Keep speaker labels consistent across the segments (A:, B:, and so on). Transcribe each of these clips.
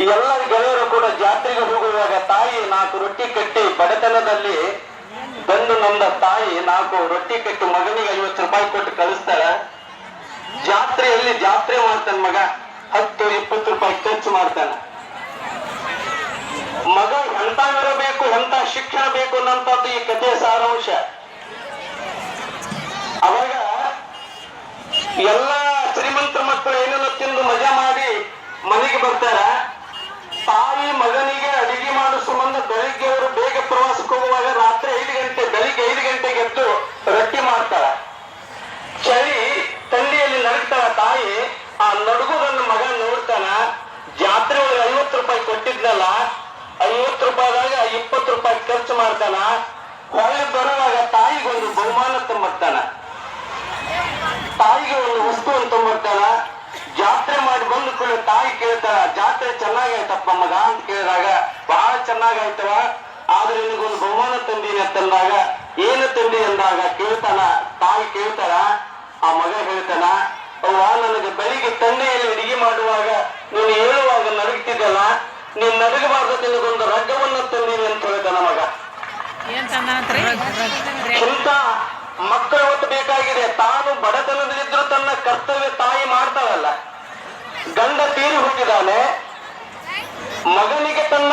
A: ಈ ಎಲ್ಲ ಗೆಳೆಯರು ಕೂಡ ಜಾತ್ರೆಗೆ ಹೋಗುವಾಗ ತಾಯಿ 4 ರೊಟ್ಟಿ ಕಟ್ಟಿ ಬಡತನದಲ್ಲಿ ಬಂದು ನೊಂದ ತಾಯಿ 4 ರೊಟ್ಟಿ ಕಟ್ಟಿ ಮಗನಿಗೆ 50 ರೂಪಾಯಿ ಕೊಟ್ಟು ಕಳಿಸ್ತಾಳ. ಜಾತ್ರೆಯಲ್ಲಿ ಜಾತ್ರೆ ಮಾಡ್ತಾನ ಮಗ, 10-20 ರೂಪಾಯಿ ಖರ್ಚು ಮಾಡ್ತಾನ. ಮಗ ಎಂತ ಇರಬೇಕು, ಎಂತ ಶಿಕ್ಷಣ ಬೇಕು ಅನ್ನಂತದ್ದು ಈ ಕಥೆಯ ಸಾರಾಂಶ. ಅವಾಗ ಎಲ್ಲ ಶ್ರೀಮಂತರ ಮಕ್ಕಳು ಏನೇನೋ ತಿಂದು ಮಜಾ ಮಾಡಿ ಮನೆಗೆ ಬರ್ತಾರ. ತಾಯಿ ಮಗನಿಗೆ ಅಡಿಗೆ ಮಾಡೋ ಸಂಬಂಧ ಬೆಳಿಗ್ಗೆ ಅವರು ಬೇಗ ಪ್ರವಾಸಕ್ಕೆ ಹೋಗುವಾಗ ರಾತ್ರಿ 5 ಗಂಟೆ, ಬೆಳಿಗ್ಗೆ 5 ಗಂಟೆಗೆ ಎದ್ದು ರೊಟ್ಟಿ ಮಾಡ್ತಾಳ. ಚಳಿ ಥಂಡಿಯಲ್ಲಿ ನಡುಗ್ತಾಳ ತಾಯಿ. ಆ ನಡುಗುದನ್ನು ಮಗ ನೋಡ್ತಾನ. ಜಾತ್ರೆ ಒಳಗೆ 50 ರೂಪಾಯಿ ಕೊಟ್ಟಿದ್ನಲ್ಲ, 50 ರೂಪಾಯಿದಾಗ 20 ರೂಪಾಯಿ ಖರ್ಚು ಮಾಡ್ತಾನ. ಹೊಳೆ ಬರುವಾಗ ತಾಯಿಗೊಂದು ಬಹುಮಾನ ತುಂಬರ್ತಾನ, ತಾಯಿಗೆ ಒಂದು ವಸ್ತುವನ್ನು ತುಂಬರ್ತಾನ. ಜಾತ್ರೆ ಮಾಡಿ ಬಂದ ಕೂಡ ತಾಯಿ ಕೇಳ್ತಾಳ, ಜಾತ್ರೆ ಚೆನ್ನಾಗಾಯ್ತಪ್ಪ ಮಗ ಅಂತ ಕೇಳಿದಾಗ, ಬಹಳ ಚೆನ್ನಾಗಾಯ್ತವ, ಆದ್ರೆ ನಿನಗೊಂದು ಬಹುಮಾನ ತಂದೀನಿ ಅಂತಂದಾಗ, ಏನು ತಂದಿ ಅಂದಾಗ ಕೇಳ್ತಾನ, ತಾಯಿ ಕೇಳ್ತಾಳ. ಆ ಮಗ ಹೇಳ್ತಾನ, ಅವ್ವ ನನಗೆ ಬೆಳಿಗ್ಗೆ ತಂದೆಯಲ್ಲಿ ಅಡಿಗೆ ಮಾಡುವಾಗ ನೀನು ಹೇಳುವಾಗ ನಡುಗ್ತಿದ್ದಲ್ಲ, ನೀನ್ ನಡುಗಬಾರ್ದು, ನಿನಗೊಂದು ರಗ್ಗವನ್ನ ತಂದೀನಿ ಅಂತ ಹೇಳ್ತಾನ ಮಗ. ಇಂಥ ಮಕ್ಕಳು ಹೊತ್ತು ಬೇಕಾಗಿದೆ. ತಾನು ಬಡತನದಲ್ಲಿದ್ರು ತನ್ನ ಕರ್ತವ್ಯ ತಾಯಿ ಮಾಡ್ತಾಳಲ್ಲ. ಗಂಡ ತೀರಿ ಹೋಗಿದ್ದಾನೆ, ಮಗನಿಗೆ ತನ್ನ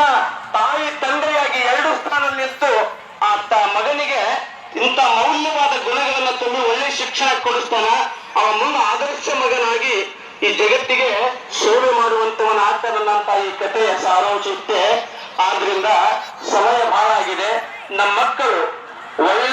A: ತಾಯಿ ತಂದೆಯಾಗಿ 2 ಸ್ಥಾನದಲ್ಲಿತ್ತು. ಆ ಮಗನಿಗೆ ಇಂಥ ಮೌಲ್ಯವಾದ ಗುಣಗಳನ್ನು ತುಂಬಿ ಒಳ್ಳೆ ಶಿಕ್ಷಣ ಕೊಡಿಸ್ತಾನ. ಅವ ಮುಂದೆ ಆದರ್ಶ ಮಗನಾಗಿ ಈ ಜಗತ್ತಿಗೆ ಸೇವೆ ಮಾಡುವಂತವನ ಆಗ್ತಾನಂತ ಈ ಕಥೆಯ ಸಾರಾಂಶ ಇತ್ತೆ. ಆದ್ರಿಂದ ಸಮಯ ಬಹಳ ಆಗಿದೆ. ನಮ್ಮ ಮಕ್ಕಳು ಒಳ್ಳೆ